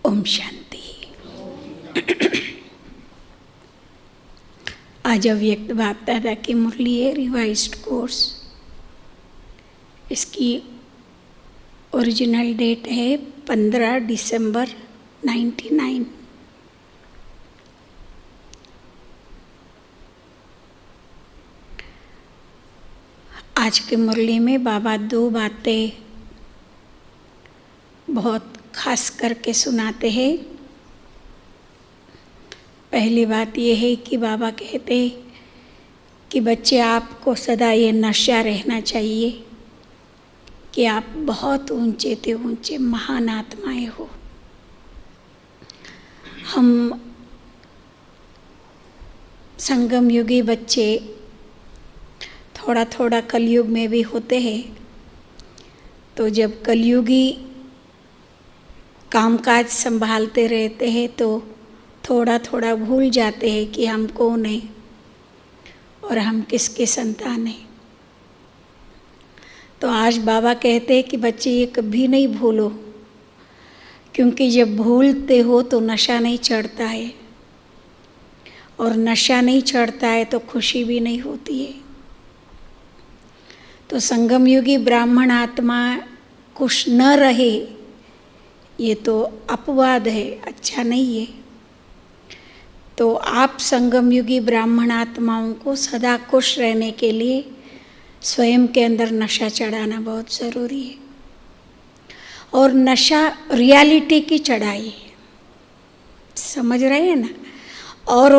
ओम शांति। आज अव्यक्त बाप दादा की मुरली है, रिवाइज्ड कोर्स। इसकी ओरिजिनल डेट है 15 दिसंबर 99। आज की मुरली में बाबा दो बातें बहुत खास करके सुनाते हैं। पहली बात यह है कि बाबा कहते हैं कि बच्चे, आपको सदा ये नशा रहना चाहिए कि आप बहुत ऊंचे से ऊंचे महान आत्माएं हो। हम संगम युगी बच्चे थोड़ा थोड़ा कलयुग में भी होते हैं, तो जब कलयुगी कामकाज संभालते रहते हैं तो थोड़ा थोड़ा भूल जाते हैं कि हम कौन हैं और हम किसके संतान हैं। तो आज बाबा कहते हैं कि बच्चे ये कभी नहीं भूलो, क्योंकि जब भूलते हो तो नशा नहीं चढ़ता है, और नशा नहीं चढ़ता है तो खुशी भी नहीं होती है। तो संगम युगी ब्राह्मण आत्मा खुश न रहे, ये तो अपवाद है, अच्छा नहीं है। तो आप संगम युगी ब्राह्मण आत्माओं को सदा खुश रहने के लिए स्वयं के अंदर नशा चढ़ाना बहुत ज़रूरी है। और नशा रियलिटी की चढ़ाई है, समझ रहे हैं ना। और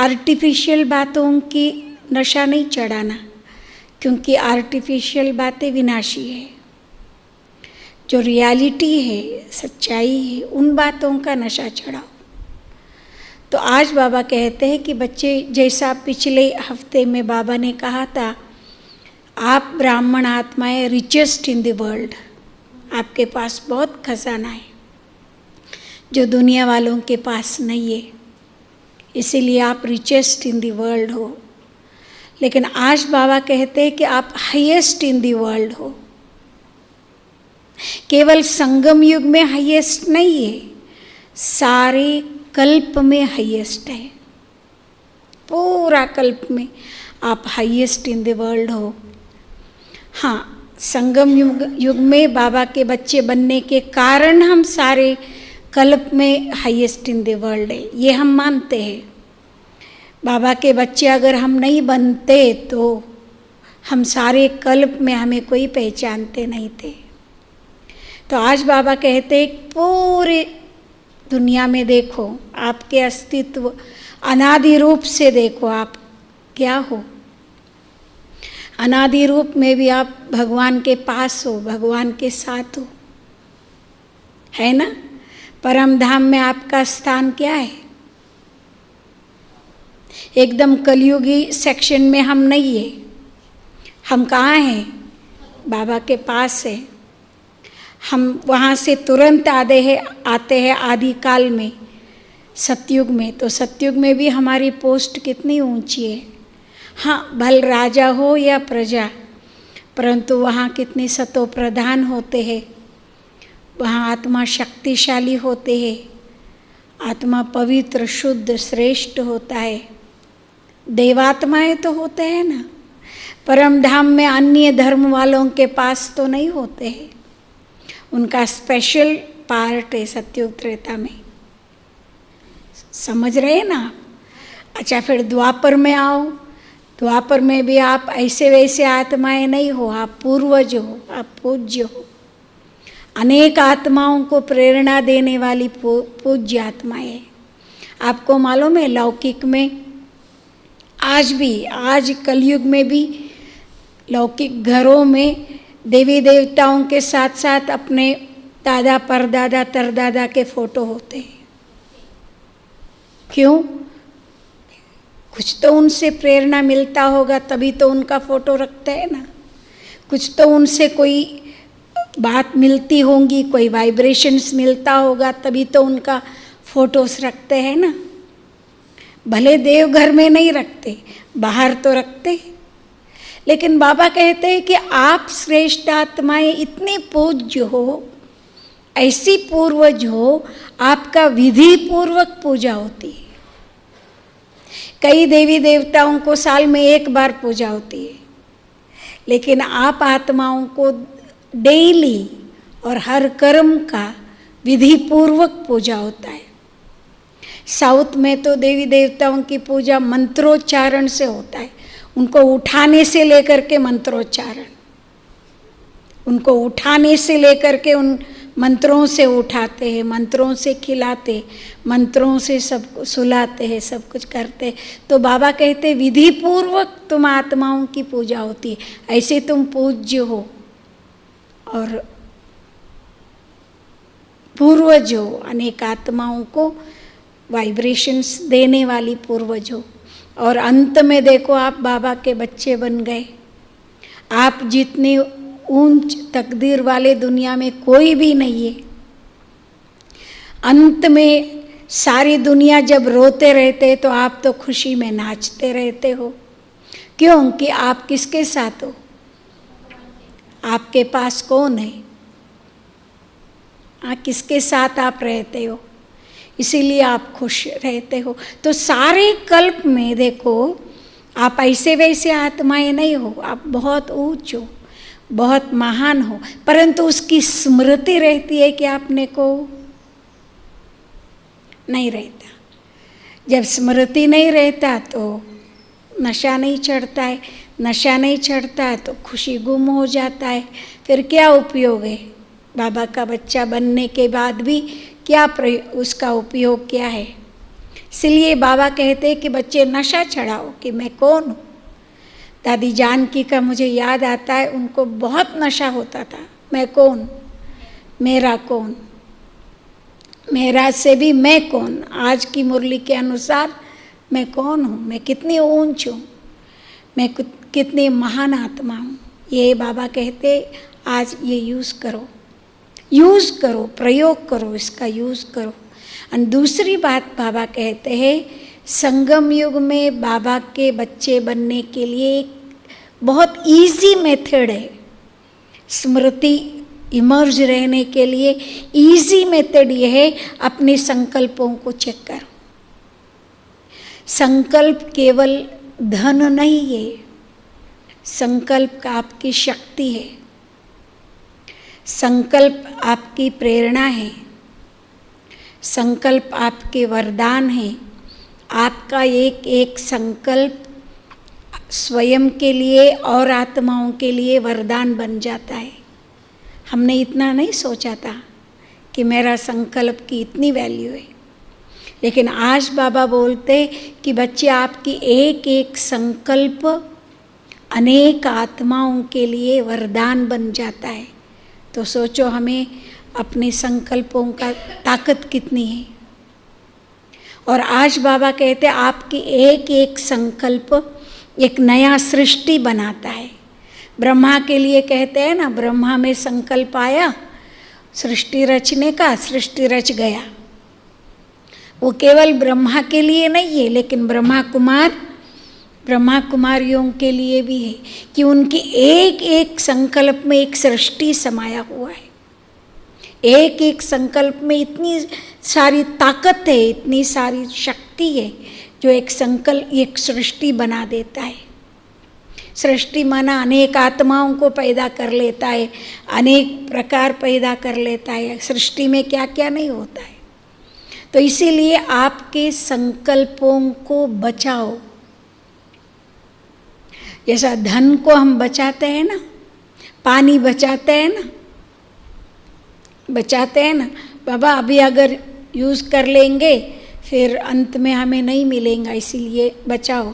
आर्टिफिशियल बातों की नशा नहीं चढ़ाना, क्योंकि आर्टिफिशियल बातें विनाशी है। जो रियलिटी है, सच्चाई है, उन बातों का नशा चढ़ाओ। तो आज बाबा कहते हैं कि बच्चे, जैसा पिछले हफ्ते में बाबा ने कहा था, आप ब्राह्मण आत्माएं रिचेस्ट इन द वर्ल्ड, आपके पास बहुत खजाना है जो दुनिया वालों के पास नहीं है, इसीलिए आप रिचेस्ट इन द वर्ल्ड हो। लेकिन आज बाबा कहते हैं कि आप हाईएस्ट इन द वर्ल्ड हो। केवल संगम युग में हाईएस्ट नहीं है, सारे कल्प में हाईएस्ट है। पूरा कल्प में आप हाईएस्ट इन द वर्ल्ड हो। हाँ, संगम युग में बाबा के बच्चे बनने के कारण हम सारे कल्प में हाईएस्ट इन द वर्ल्ड है, ये हम मानते हैं। बाबा के बच्चे अगर हम नहीं बनते तो हम सारे कल्प में हमें कोई पहचानते नहीं थे। तो आज बाबा कहते हैं पूरे दुनिया में देखो, आपके अस्तित्व अनादि रूप से देखो आप क्या हो। अनादि रूप में भी आप भगवान के पास हो, भगवान के साथ हो, है ना। परम धाम में आपका स्थान क्या है? एकदम कलयुगी सेक्शन में हम नहीं है। हम कहाँ हैं? बाबा के पास है। हम वहाँ से तुरंत आते हैं आदिकाल में, सतयुग में। तो सतयुग में भी हमारी पोस्ट कितनी ऊंची है। हाँ, भल राजा हो या प्रजा, परंतु वहाँ कितने सतो प्रधान होते हैं। वहाँ आत्मा शक्तिशाली होते हैं, आत्मा पवित्र शुद्ध श्रेष्ठ होता है। देवात्माएं तो होते हैं ना। परम धाम में अन्य धर्म वालों के पास तो नहीं होते हैं, उनका स्पेशल पार्ट है सत्युग त्रेता में। समझ रहे हैं ना। अच्छा, फिर द्वापर में आओ। द्वापर में भी आप ऐसे वैसे आत्माएं नहीं हो, आप पूर्वज हो, आप पूज्य हो। अनेक आत्माओं को प्रेरणा देने वाली पूज्य आत्माएं। आपको मालूम है, लौकिक में आज भी, आज कलयुग में भी लौकिक घरों में देवी देवताओं के साथ साथ अपने दादा परदादा तरदादा के फोटो होते हैं। क्यों? कुछ तो उनसे प्रेरणा मिलता होगा, तभी तो उनका फोटो रखते हैं ना। कुछ तो उनसे कोई बात मिलती होंगी, कोई वाइब्रेशंस मिलता होगा, तभी तो उनका फोटोस रखते हैं ना। भले देवघर में नहीं रखते, बाहर तो रखते। लेकिन बाबा कहते हैं कि आप श्रेष्ठ आत्माएं इतनी पूज्य हो, ऐसी पूर्वज हो, आपका विधि पूर्वक पूजा होती है। कई देवी देवताओं को साल में एक बार पूजा होती है, लेकिन आप आत्माओं को डेली और हर कर्म का विधि पूर्वक पूजा होता है। साउथ में तो देवी देवताओं की पूजा मंत्रोच्चारण से होता है। उनको उठाने से लेकर के मंत्रोच्चारण, उनको उठाने से लेकर के उन मंत्रों से उठाते हैं, मंत्रों से खिलाते, मंत्रों से सब सुलाते हैं, सब कुछ करते। तो बाबा कहते विधि पूर्वक तुम आत्माओं की पूजा होती है। ऐसे तुम पूज्य हो और पूर्वज हो, अनेक आत्माओं को वाइब्रेशंस देने वाली पूर्वज हो। और अंत में देखो आप बाबा के बच्चे बन गए। आप जितनी ऊंच तकदीर वाले दुनिया में कोई भी नहीं है। अंत में सारी दुनिया जब रोते रहते तो आप तो खुशी में नाचते रहते हो। क्यों? कि आप किसके साथ हो? आपके पास कौन है? किसके साथ आप रहते हो, इसीलिए आप खुश रहते हो। तो सारे कल्प में देखो आप ऐसे वैसे आत्माएं नहीं हो, आप बहुत ऊंच हो, बहुत महान हो, परंतु उसकी स्मृति रहती है कि आपने को नहीं रहता। जब स्मृति नहीं रहता तो नशा नहीं चढ़ता है, नशा नहीं चढ़ता है तो खुशी गुम हो जाता है। फिर क्या उपयोग है? बाबा का बच्चा बनने के बाद भी क्या उसका उपयोग क्या है? इसलिए बाबा कहते हैं कि बच्चे नशा चढ़ाओ कि मैं कौन हूँ। दादी जानकी का मुझे याद आता है, उनको बहुत नशा होता था। मैं कौन, मेरा कौन, मेरा से भी मैं कौन। आज की मुरली के अनुसार मैं कौन हूँ, मैं कितनी ऊंच हूँ, मैं कितनी महान आत्मा हूँ। ये बाबा कहते आज ये यूज़ करो, यूज़ करो, प्रयोग करो, इसका यूज़ करो। और दूसरी बात बाबा कहते हैं, संगम युग में बाबा के बच्चे बनने के लिए एक बहुत इजी मेथड है। स्मृति इमर्ज रहने के लिए इजी मेथड ये है, अपने संकल्पों को चेक करो। संकल्प केवल धन नहीं है, संकल्प का आपकी शक्ति है, संकल्प आपकी प्रेरणा है, संकल्प आपके वरदान है। आपका एक एक संकल्प स्वयं के लिए और आत्माओं के लिए वरदान बन जाता है। हमने इतना नहीं सोचा था कि मेरा संकल्प की इतनी वैल्यू है, लेकिन आज बाबा बोलते कि बच्चे आपकी एक एक संकल्प अनेक आत्माओं के लिए वरदान बन जाता है। तो सोचो हमें अपने संकल्पों का ताकत कितनी है। और आज बाबा कहते हैं आपकी एक एक संकल्प एक नया सृष्टि बनाता है। ब्रह्मा के लिए कहते हैं ना, ब्रह्मा में संकल्प आया सृष्टि रचने का, सृष्टि रच गया। वो केवल ब्रह्मा के लिए नहीं है, लेकिन ब्रह्मा कुमारियों के लिए भी है कि उनकी एक एक संकल्प में एक सृष्टि समाया हुआ है। एक एक संकल्प में इतनी सारी ताकत है, इतनी सारी शक्ति है, जो एक संकल्प एक सृष्टि बना देता है। सृष्टि माना अनेक आत्माओं को पैदा कर लेता है, अनेक प्रकार पैदा कर लेता है। सृष्टि में क्या क्या नहीं होता है। तो इसीलिए आपके संकल्पों को बचाओ। जैसा धन को हम बचाते हैं ना, पानी बचाते हैं ना, बचाते हैं ना। बाबा अभी अगर यूज़ कर लेंगे फिर अंत में हमें नहीं मिलेगा, इसीलिए बचाओ।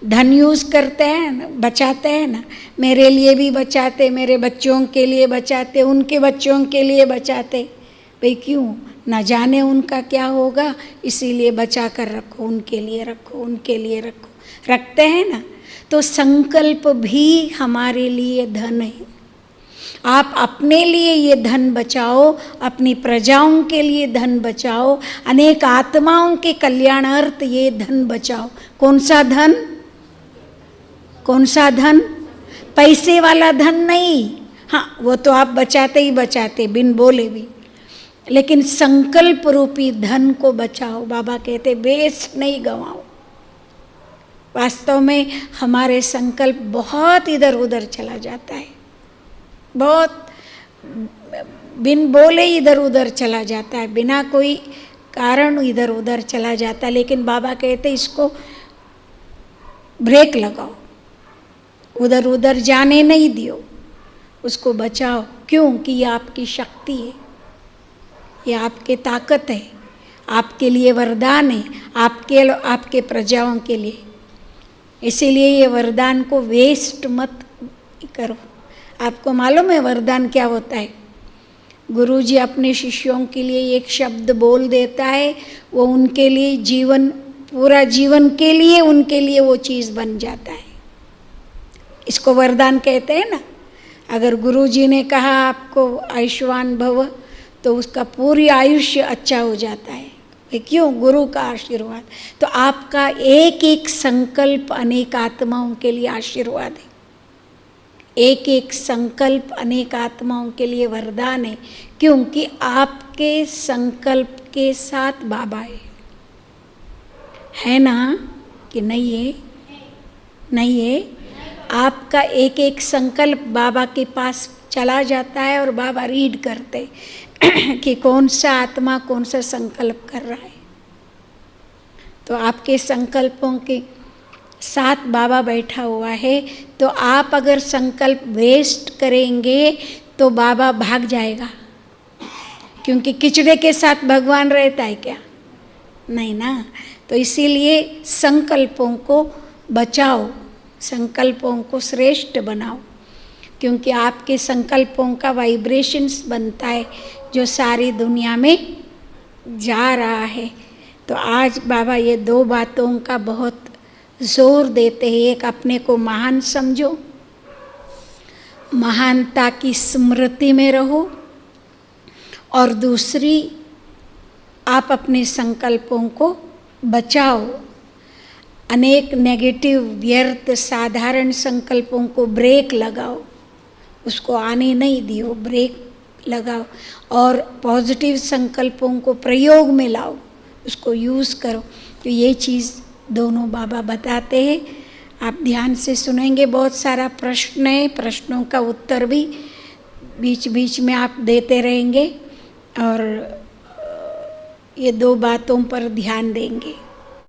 धन यूज़ करते हैं ना, बचाते हैं ना, मेरे लिए भी बचाते, मेरे बच्चों के लिए बचाते, उनके बच्चों के लिए बचाते। भाई क्यों? ना जाने उनका क्या होगा, इसीलिए बचा कर रखो, उनके लिए रखो, उनके लिए रखो, रखते हैं ना। तो संकल्प भी हमारे लिए धन है। आप अपने लिए ये धन बचाओ, अपनी प्रजाओं के लिए धन बचाओ, अनेक आत्माओं के कल्याणार्थ ये धन बचाओ। कौन सा धन? कौन सा धन? पैसे वाला धन नहीं। हाँ, वो तो आप बचाते ही बचाते बिन बोले भी, लेकिन संकल्प रूपी धन को बचाओ। बाबा कहते वेस्ट नहीं गंवाओ। वास्तव में हमारे संकल्प बहुत इधर उधर चला जाता है, बहुत बिन बोले इधर उधर चला जाता है, बिना कोई कारण इधर उधर चला जाता है। लेकिन बाबा कहते इसको ब्रेक लगाओ, उधर उधर जाने नहीं दियो, उसको बचाओ। क्यों? कि ये आपकी शक्ति है, ये आपकी ताकत है, आपके लिए वरदान है, आपके प्रजाओं के लिए। इसीलिए ये वरदान को वेस्ट मत करो। आपको मालूम है वरदान क्या होता है? गुरुजी अपने शिष्यों के लिए एक शब्द बोल देता है, वो उनके लिए जीवन, पूरा जीवन के लिए उनके लिए वो चीज़ बन जाता है। इसको वरदान कहते हैं ना। अगर गुरुजी ने कहा आपको आयुष्मान भव, तो उसका पूरी आयुष्य अच्छा हो जाता है। क्यों? गुरु का आशीर्वाद। तो आपका एक एक संकल्प अनेक आत्माओं के लिए आशीर्वाद है, एक एक संकल्प अनेक आत्माओं के लिए वरदान है। क्योंकि आपके संकल्प के साथ बाबा है ना कि नहीं है? नहीं है। आपका एक एक संकल्प बाबा के पास चला जाता है और बाबा रीड करते कि कौन सा आत्मा कौन सा संकल्प कर रहा है। तो आपके संकल्पों के साथ बाबा बैठा हुआ है। तो आप अगर संकल्प वेस्ट करेंगे तो बाबा भाग जाएगा। क्योंकि किचड़े के साथ भगवान रहता है क्या? नहीं ना। तो इसीलिए संकल्पों को बचाओ, संकल्पों को श्रेष्ठ बनाओ। क्योंकि आपके संकल्पों का वाइब्रेशंस बनता है जो सारी दुनिया में जा रहा है। तो आज बाबा ये दो बातों का बहुत जोर देते हैं। एक, अपने को महान समझो, महानता की स्मृति में रहो। और दूसरी, आप अपने संकल्पों को बचाओ। अनेक नेगेटिव, व्यर्थ, साधारण संकल्पों को ब्रेक लगाओ, उसको आने नहीं दियो, ब्रेक लगाओ। और पॉजिटिव संकल्पों को प्रयोग में लाओ, उसको यूज़ करो। तो ये चीज़ दोनों बाबा बताते हैं। आप ध्यान से सुनेंगे। बहुत सारा प्रश्न है, प्रश्नों का उत्तर भी बीच बीच में आप देते रहेंगे और ये दो बातों पर ध्यान देंगे।